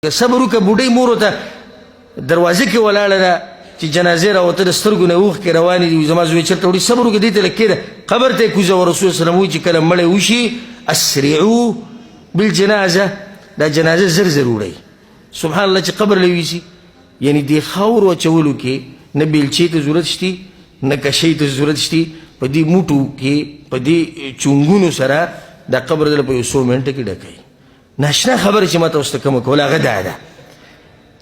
صبر وکړه بوډۍ مور ورته دروازې کې ولاړه ده چې جنازې راوته د سترګو نه اوښکې روانې دي زما زوی چېرته وړي صبر وکړه دې ته لږ کښېنه قبر ته یې کوزه و رسول سلم وایي چې کله مړی وشي اسرعو بالجنازه دا جنازه زر زر وړئ سبحان الله چې قبر له ویسي یعنی دې خاورو اچولو کې نه بیلچې ته ضرورت شتي نه کشۍ ته ضرورت شتي په دې موټو کې په دې چونګونو سره دا قبر دله په یو څو منټه کې ډکوي ناشنا خبره چې ما ته اوس ته کومه کوله هغه دا ده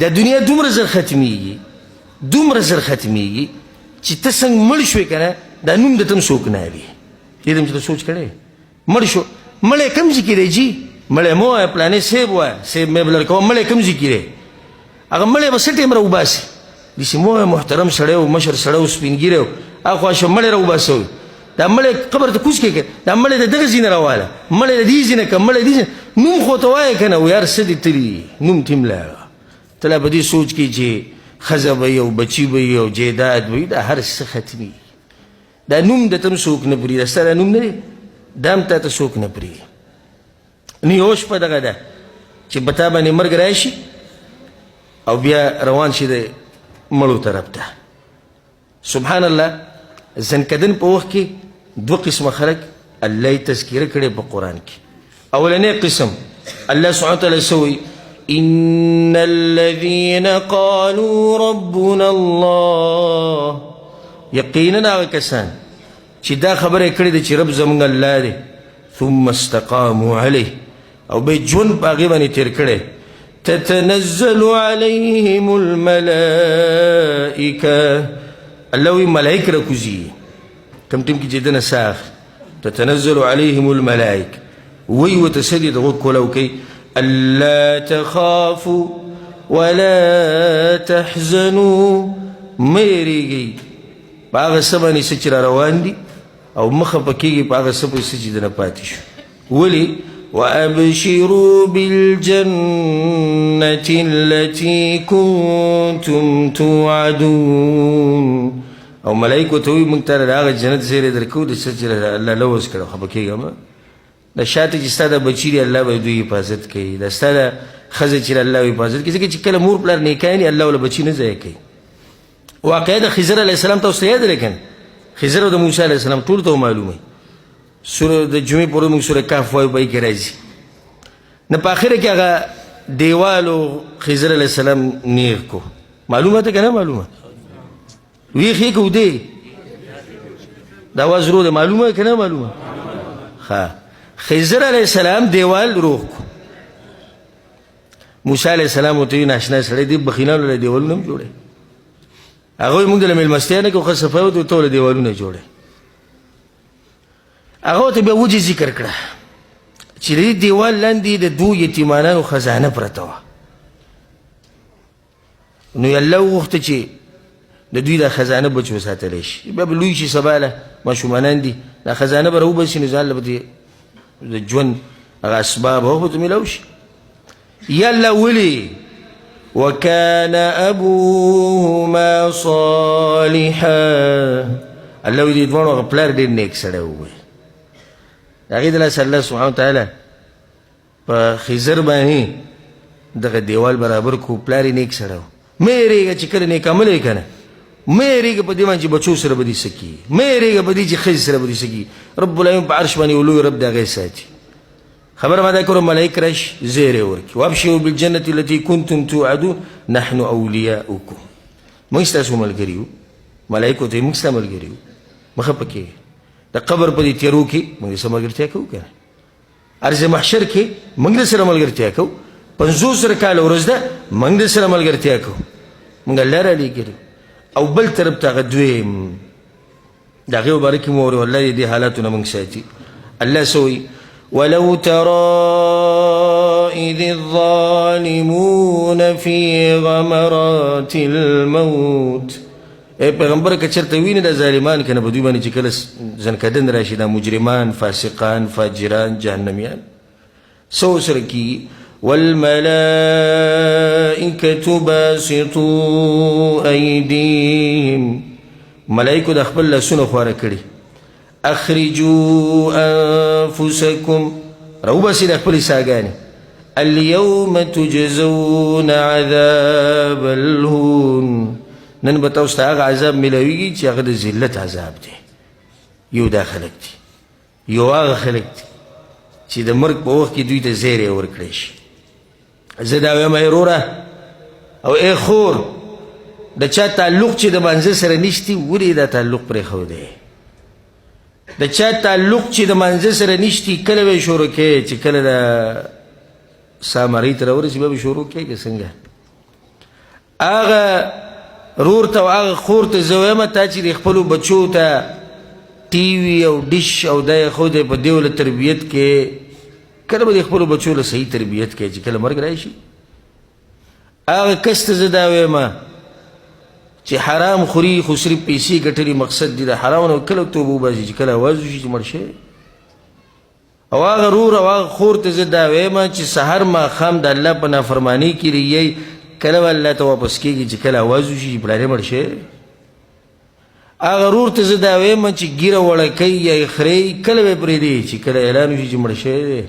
دا دنیا دومره زر ختمیږي دومره زر ختمیږي چې ته څنګه مړ شوې که نه دا نوم د ته هم څوک نه وي دې ته هم چې ته سوچ کړی مړ شو مړی کوم ځای کې دی جي مړی مه وایه پلانې صیب وایه صیب مې به لړکوه مړی کوم ځای کې دی هغه مړی به څه ټایم راوباسي داسې مه وایه محترم سړی و مشر سړی و سپین ږیری و هاخوا شه مړی راوباسه دا مړی قبر ته کوز کړې دا مړی د دغه ځای نه راواله مړی د دې ځای نه که مړی د دې ځای نوم خو ته وایه که نه و یار څه دې تلي نوم ته هم لاړه ته لا په دې سوچ کې چې ښځه به وي او بچي به وي او جیداد به وي دا هر څه ختمي دا نوم د ته هم څوک نه پرېږدي دا ستا دا نوم نه دی دا هم تا ته څوک نه پرېږدي نو یوه شپه دغه ده چې په تا باندې مرګ راشي او بیا روان شي د مړو طرف ته سبحان الله زنکدن په وخت کې دوه قسمه خلک الله یې تذکیره کړې په قرآن کې اولنی قسم الله سبحانه وتعالی سوی ان الذين قالوا ربنا الله یقینا هغه کسان چې دا خبره کړې ده چې رب زموږ الله دی ثم استقاموا علیه او به ژوند په هغې باندې تېر کړی تتنزل عليهم الملائکه الله وی ملائک راکوزي کم ټیم کې چې دنه ساخ تتنزل عليهم الملائکه وی ورته څه دي د غوږ کولاو کوي ألا تخافوا ولا تحزنوا ميريجي باغ سباني سچرا روان دي او مخه پکېږي باغ سبو سجدنه پاتې شو ولي وأبشروا بالجنة التي كنتم توعدون او ملائکه ته وي موږ ته هغه جنت زیری درکو د سجره الله لوز کړو خو پکېږم دا شاته چې ستا د بچي دی الله به دوی حفاظت کوي دا ستا د ښځه چې الله حفاظت کوي ځکه چې کله مور پلار نیکاني الله وله بچي نه ضایع کوي واقعه د خضر علیه السلام تاسو ته یاد دی که خضر او د موسی علیه السلام ټولو ته معلومه سوره د جمعې پورې موږ سوره کهف وایو په کې راځي نه په اخره کې هغه دیوالو خضر علیه السلام نیغ کو معلومه ده که نه معلومه ویښې که ودې دا اواز رو ده معلومه که نه معلومه ښه خضر علیه السلام دیوال روغ کو موسی علیه السلام ورته وي ناشنا سړی دی بخیلانو له دیوالونه هم جوړی هغه وایي موږ دله مېلمستیا نه کوو ښه صفایي ورته ته له دیوالونه جوړی هغه ورته بیا وجې ذکر کړه چې د دې دیوال لاندې د دوو یتیمانانو خزانه پرته وه نو یې الله وغوښته چې د دوی دا خزانه بچ وساتلی شي بیا به لوی شي سبا له ماشومانان دي دا خزانه به راوباسي نو ځان له به د ژوند هغه اسباب هغه به ته میلاو شي یا الله ولي وكان ابوهما صالحا الله وی دې دواړو هغه پلار ډېر نیک سړی ووایي د هغې دلاسه الله سبحانه وتعالی په خضر باندې دغه دیوال برابر کو پلار یې نیک سړی و مه یېرېږه چې کله نیک عمل یې که نه مه یېرېږه په دې باندې چې بچو سره به دې څه کېږي مه یېرېږه په دې چې ښځې سره به دې څه کېږي رب العالمین په عرش باندې یو لوی رب د هغې ساتي خبره ما دا کړو ملایک راشي زیری ورکړي وابشروا بالجنة التي كنتم توعدون نحن اولیاؤکم موږ ستاسو ملګري یو ملایکو ته موږ ستا ملګري یو مه خفه کېږئ د قبر په دې تیرو کې موږ د سره ملګرتیا کوو که نه عرض محشر کې موږ د سره ملګرتیا کوو 50 کاله وروځ ده موږ د سره ملګرتیا کوو موږ الله رالیږلي او بل طرف ته هغه دویم د هغې مبارک کې مو اوري والله د دې حالاتو نه موږ ساتي الله څه وایي ولو ترى إذ الظالمون في غمرات الموت ای پیغمبر که چرته وینې د ظالمان که نه په دوی باندې چې کله زنکدن راشي دا مجرمان فاسقان فاجران جهنمیان څه ورسره کېږي والملائکة باسطوا أیدیهم ملائکو د خپل لاسونه خواره کړي اخرجوا انفسکم راوباسئ د خپلې ساګانې اليوم تجزون عذاب الهون، نن به تاسو ته هغه عذاب ملاویږي چې هغه د ذلت عذاب دی. یو دا خلک دي، یو هغه خلک دي چې د مرګ په وخت کې دوی ته زیری ورکړی شي. زه دا وایم ای وروره او ای خور، د چا تعلق چې د مانځه سره نشتی ولې دا تعلق پرېښودی؟ د چا تعلق چې د مانځه سره نشتی کله به یې شروع کوې چې کله د سامرۍ ته راورسي بیا به شروع کوې که څنګه؟ هغه رور ته او هغه خور ته زه وایم تا چې د خپلو بچو ته ټي وي او ډش او دا یې ښودی په دې له تربیت کې، کله به د خپلو بچو له صحیح تربیت کوې چې کله مرګ راشي؟ هغه کس ته زه دا وایم چې حرام خوري خو صرف پیسې ګټلي مقصد دي د حرام نه کله توبه وباسي چې کله اواز وشي چې مړ شي. او هغه رور او هغه خور ته زه دا وایم چې سحر ماښام د الله په نافرمانۍ کې رهیئ، کله به الله ته واپس کېږي چې کله اواز وشي چې پلارې مړ شي. هغه رور ته زه دا وایم چې ګیره وړه کوي یا یې خرئ کله به پرېږدي چې کله اعلان وشي چې مړ شوی دی.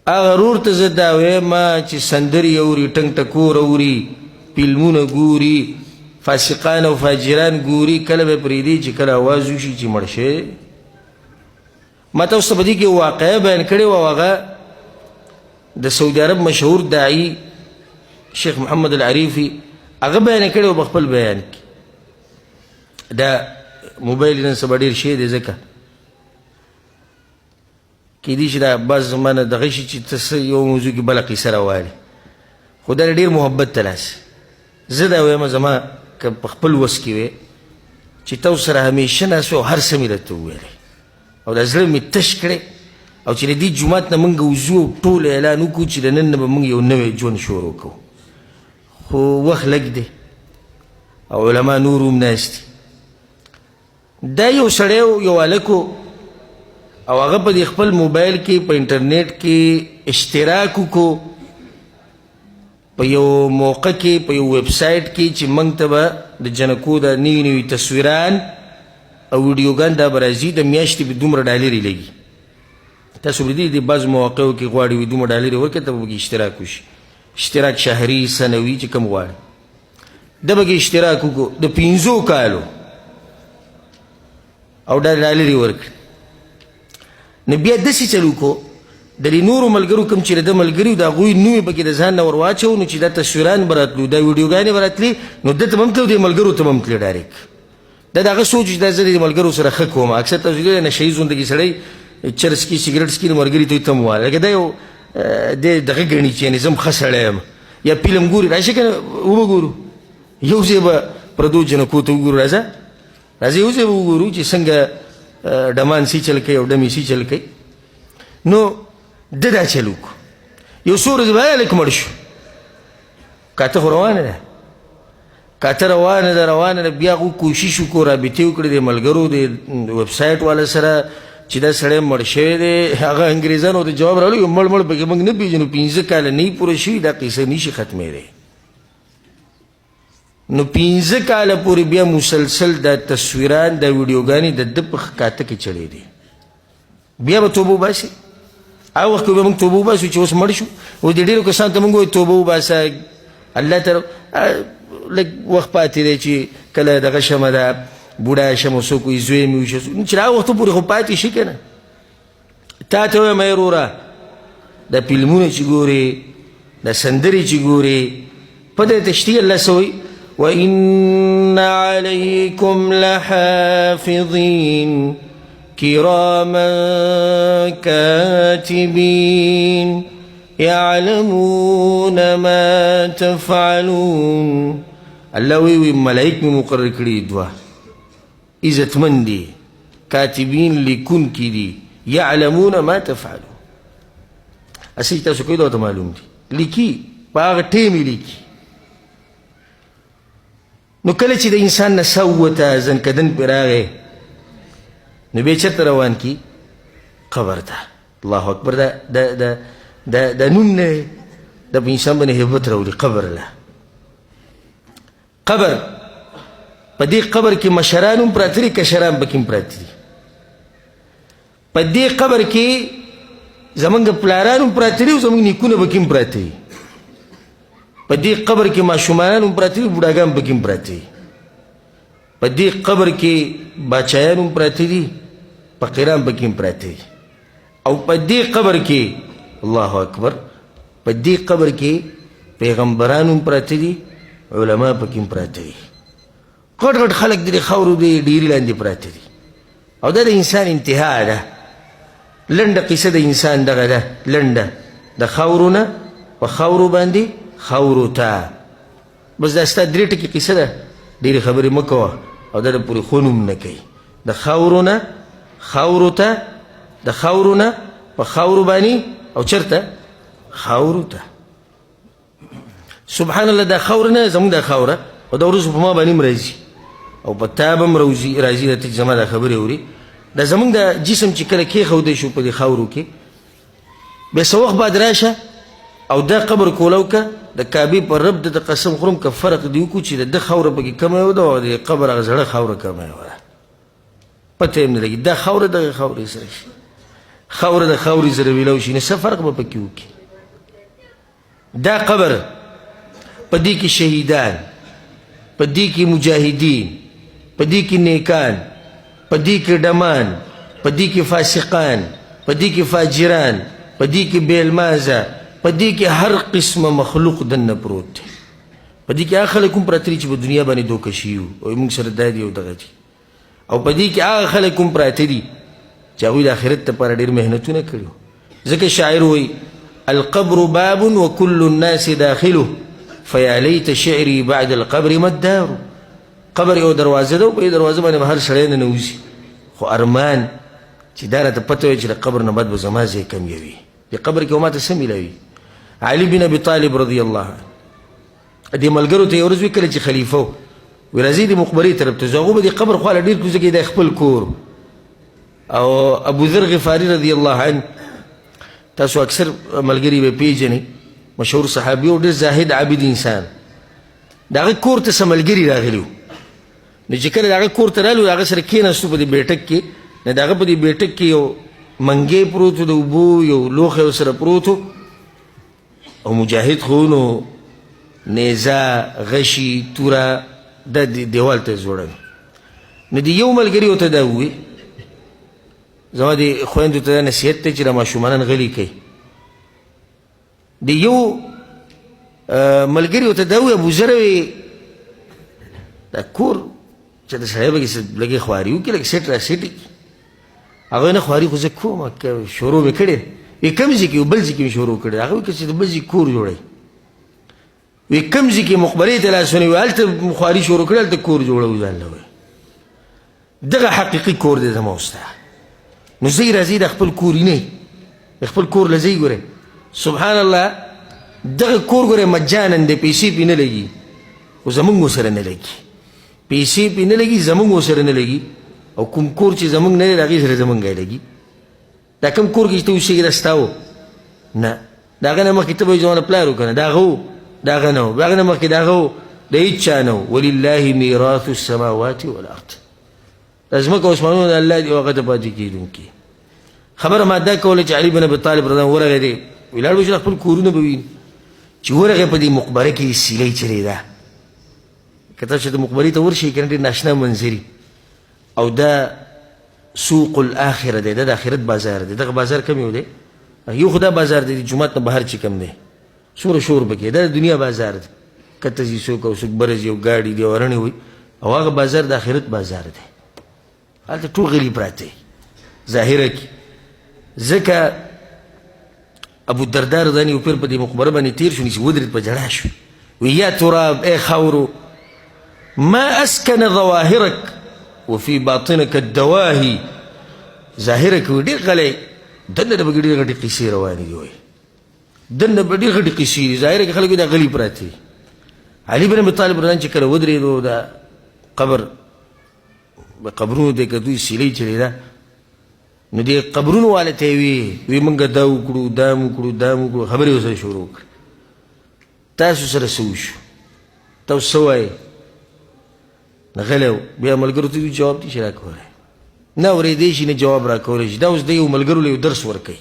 هغه رور ته زه دا وایم چې سندرې اوري، ټنګ ټکور اوري، فلمونه ګوري، فاسقان او فاجران ګوري، کله به پرېږدي چې کله اواز وشي چې مړ شي. ما تاسو ته په دې کې واقعه بیان کړې وه، هغه د سعودي عرب مشهور داعي شیخ محمد العریفي هغه بیان کړې وه په خپل بیان کې. دا موبایل نن سبا ډېر شی دی، ځکه کیدای شي دا بعض زمانه دغه شي چې ته څه یو موضوع کې بله قیصه راوالې، خو دا ډېر محبت ته لاسي. زه دا وایم زما که په خپل وس کې وې چې تاسو سره همیشه ناست او هر څه مې درته وویلی او دا زړه مې تش کړی او چې د دې جومات نه موږ وځو او ټول اعلان وکړو چې د نن نه به موږ یو نوی ژوند شروع کوو، خو وخت لږ دی او علما نور هم ناست دي. دا یو سړی یو هلک او هغه په دې خپل موبایل کې په انټرنیټ کې اشتراک وکړو په یو موقع کې په یو ویب سایټ کې چې موږ ته به د جنکو د نوي نوي تصویران او ویډیوګان دا به راځي، د میاشتې به دومره ډالرې لګي. تاسو به د بعض مواقعو کې غواړي وي دومره ډالرې ورکړي ته به پکې اشتراک وشي، اشتراک شهري سنوي چې کوم غواړي ده به کې اشتراک وکړو د 5 کالو او دا ډالرې ورکړي. نو بیا داسې چل وکړو د دې نورو ملګرو کوم چې د ده ملګري د هغوی نومې پکې د ځان نه ور واچوو، نو چې دا تصویران به راتلو، دا ویډیوګانې به راتلې، نو ده ته به هم تلو دې ملګرو ته به هم تلې ډایرکټ. دا د هغه سوچ چې دا زه د ملګرو سره ښه کوم. اکثر تاسو لیدلی نشهیي زندګي سړی چرس څکي سګرټ څکي نو ملګري ته یې ته هم ووایه لکه دا یو دغه ګڼي چې یعنې زه هم ښه سړی یم. یا فلم ګوري راشي که نه وبه ګورو، یو ځای به پردو جنکو ته وګورو، راځه راځه یو ځای به وګورو چې څنګه ډمان سي چل کوي او ډمې سي چل کوي. نو ده دا چل وکړو، یو څو ورځې به هلک مړ شو، کاته خو روانه ده، کاته روانه ده. بیا هغو کوشش وکړو رابطې وکړې د ملګرو د ویب سایټ والا سره چې دا سړی مړ شوی دی. هغه انګریزانو ته جواب راوړی مړ پکې موږ نه پېژنو، 15 کاله نه پوره شوي دا قیصه نشي ختمېدی. نو 15 کاله پورې بیا مسلسل دا تصویران دا ویډیوګانې د ده په کاته کې چلی دي. بیا به توبه وباسي، هغه وخت کې به موږ توبه وباسو چې اوس مړ شو. اوس د ډېرو کسانو ته موږ وایو توبه وباسه، الله ته لږ وخت پاتې دی چې کله دغه شمه ده بوډا شم او څوک وایي زوی مې وشي، چې هغه وخته پورې خو پاتې شي که نه. تا ته وایم ای وروره دا فلمونه چې ګورې دا سندرې چې ګورې په دې تشتي الله څه وایي وَإِنَّ عَلَيْكُمْ لَحَافِظِينَ كِرَامًا كَاتِبِينَ يَعْلَمُونَ مَا تَفْعَلُونَ. الله وی ملائک می مقرر کړي دوه عزتمن دي، کاتبین لیکون کی دي، یعلمون ما تفعلون. اسی تاسو کوئی ته معلوم دي لیکي په هغه ټیمې لیکي. نو کله چې د انسان نه سوته زنکدن پرې راغی نو بیا چېرته روان کی؟ قبر ته. الله اکبر. دا نوم نه دی، دا په انسان باندې هیبت راوړي. قبر له قبر، په دې قبر کې مشران هم پراته دي، کشران پکې هم پراته دي. په دې قبر کې زمونږ پلاران هم پراته دي او زمونږ نیکونه پکې هم پراته دي. په دې قبر کې ماشومان هم پراته دي، بوډاګان پکې هم پراته دي. په دې قبر کې باچایان هم پراته دي، فقیران پکې هم پراته دي. او په دې قبر کې الله اکبر، په دې قبر کې پیغمبران هم پراته دي، علما پکې هم پراته دي. غټ غټ خلک د خاورو د ډیرې لاندې پراته دي. او دا د انسان انتها ده. لنډه قصه د انسان دغه ده، لنډه، د خاورو نه په خاورو باندې خاورو ته. بس دا ستا درې ټکي قصه ده، ډېرې خبرې مه کوه او دا د پورې خون هم نه کوي. د خاورو نه خاورو ته، د خاورو نه په خاورو باندې او چېرته خاورو ته. سبحان الله، دا خاوره نه زموږ دا خاوره او دا ورځو په ما باندې هم راځي او په تا به هم راځي. دا ته چې زما دا خبرې اوري، دا زموږ د جسم چې کله کېښودی شو په دې خاورو کې، بیا څه وخت بعد راشه او دا قبر کولو که د کعبې پر رب د قسم خورم که فرق دې وکړو چې د ده خاوره پکې کمه وه او د قبر هغه زړه خاوره کمه وه، پته یې هم نه لګي. دا خاوره دغه خاورې سره شي، خاوره د خاورې سره ویلو شي، نو څه فرق به پکې وکړي. دا قبر په دې کې شهیدان، په دې کې مجاهدین، په دې کې نیکان، په دې کې ډمان، په دې کې فاسقان، په دې کې فاجران، په دې کې بې المازه، په دې کې هر قسمه مخلوق دننه پروت دی. په دې کې هغه خلک هم پراته دي چې په دنیا باندې دوکه شوي وو او موږ سره دا دي او دغه دي. او په دې کې هغه خلک هم پراته دي چې هغوی د آخرت دپاره ډېر محنتونه کړي. ځکه شاعر وایي القبر باب وكل الناس داخله فیا لیت شعري بعد القبر ما الدار. قبر یو دروازه ده او په دې دروازه باندې به هر سړی ننوځي، خو ارمان چې دا راته پته وي چې د قبر نه بعد به زما ځای کم وي. دې قبر کې به ماته څه میلاوي؟ علي بن ابي طالب رضی الله عنه دې ملګرو ته یو ورځ وی کله چې خلیفه و، وی راځئ د مقبرې طرف ته ځو. هغوی به د قبر خواله ډېر کوزه کې د خپل کور. او ابو ذر غفاري رضی الله عنه، تاسو اکثر ملګري به پیژنئ، مشهور صحابي او ډېر زاهد عابد انسان. د هغه کور ته څه ملګري راغلي وو، نو چې کله د هغه کور ته رالو، د هغه سره کېناستو په دې بیټک کې، نو د هغه په دې بیټک کې یو منګی پروت و، د اوبو یو لوښی ورسره پروت و، او مجاهد خو نو نیزه، غشي، توره دا دیوال ته زوړوي. نو د یو ملګري ورته دا ووایي، زما د خویندو ته دا نصیحت دی چې دا ماشومانان غلي کوي. د یو ملګري ورته دا ووایي، ابوذر وایي دا کور چې د سړی پکې لږې خواري وکړي، لږ سیټ را سیټ کړي. هغه نه خواري خو زه کوم، شروع مې کړې. وی کوم ځای کې بل ځای کې مې شروع کړې. هغه وایي که چې د بل ځای کور جوړوي. وی کوم ځای کې مقبرې ته لاس ونیوي، هلته خواري شروع کړې، هلته کور جوړوي ځان له. وایي دغه حقیقي کور دی زما او ستا. نو ځئ راځئ د خپل کور نه، د خپل کور له ځئ. ګورئ سبحان الله، دغه کور ګورئ مجانن دی، پیسې پې نه لګي، خو زمونږ ورسره نه لګي. پیسې پې نه لګي، زمونږ ورسره نه لګي. او کوم کور چې زمونږ نه دی، د هغې سره زمونږ لګي. دا کوم کور کې چې ته اوسېږې دا ستا و؟ نه، د هغه نه مخکې ته به وایي زما د پلار و که نه، د هغه و، د هغه نه و، د هغه نه مخکې د هغه و، د هېڅ چا نه و. ولله میراث السماوات والارض. دا ځمکه او اسمانونه د الله دي او هغه ته پاتې کېدونکي. خبره ما دا کوله چې علي بن ابي طالب رضی الله عنه ورغی دی، ولاړ به چې خپل کورونه به ویني. چې ورغی په دې مقبره کې سیلۍ چلېده. که تاسو د مقبرې ته ورشئ که نه، ډېر ناشنا منظري. او دا سوق الاخره دی، دا د آخرت بازار دی. دغه بازار کم یو دی، یو خو دا بازار دی د جومات نه بهر چې کم دی، څومره شور پکې، دا د دنیا بازار دی. کته ځي څوک او څوک بره ځي او ګاډي دي او رڼې وي، او هغه بازار د آخرت بازار دی. هلته ټول غلي پراته ظاهره کې. ځکه ابو الدرداء رضی الله عنه پیر په دې مقبره باندې تیر شو، چې ودرېد په ژړا شو. وی یا تراب، ای خاورو، ما اسکن ظواهرک وفي باطنک الدواهي. ظاهره کې ډېر غلی، دننه به ډېرې غټې قیسې روانې دي. وایي دننه به ډېرې غټې قیسې دي، ظاهره کې خلک دا غلي پراته دي. علي بن ابي طالب رضی الله عنه چې کله ودرېدو، دا قبر قبرونو دی که دوی سیلۍ چلېده، نو دې قبرونو والا ته یې وی موږ دا وکړو، دا مو کړو، دا مو کړو، خبرې ورسره شروع کړې. تاسو سره څه وشو؟ تاسو څه وایې؟ غلی و. بیا ملګرو ته جواب دي چې راکولی، نه اورېدی شي نه جواب راکولی شي. دا اوس د یو ملګرو له یو درس ورکوي.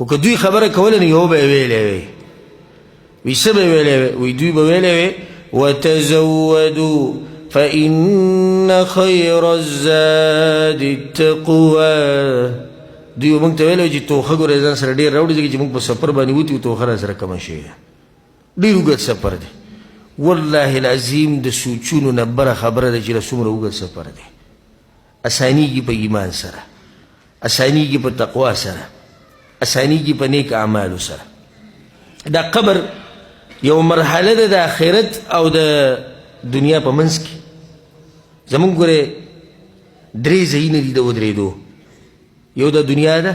خو که دوی خبره کوله نو یو به یې ویلی وی وی څه به یې ویلی وی دوی به ویلی وی وتزودوا فإن خير الزاد التقوى دوی موږ ته ویلی چې توخه ګورې ځان سره ډېر راوړي ځکه چې موږ په سفر باندې وتي توخه را سره کمه شوې ده ډېر اوږد سفر دی والله العظیم د سوچونو نه بره خبره ده چې دا څومره اوږد سفر دی اسانیږي په ایمان سره اسانیږي په تقوا سره اسانیږي په نیک اعمالو سره دا قبر یو مرحله ده د آخرت او د دنیا په منځ کې زمونږ ګورې درې ځایونه دي د ودرېدو یو د دنیا ده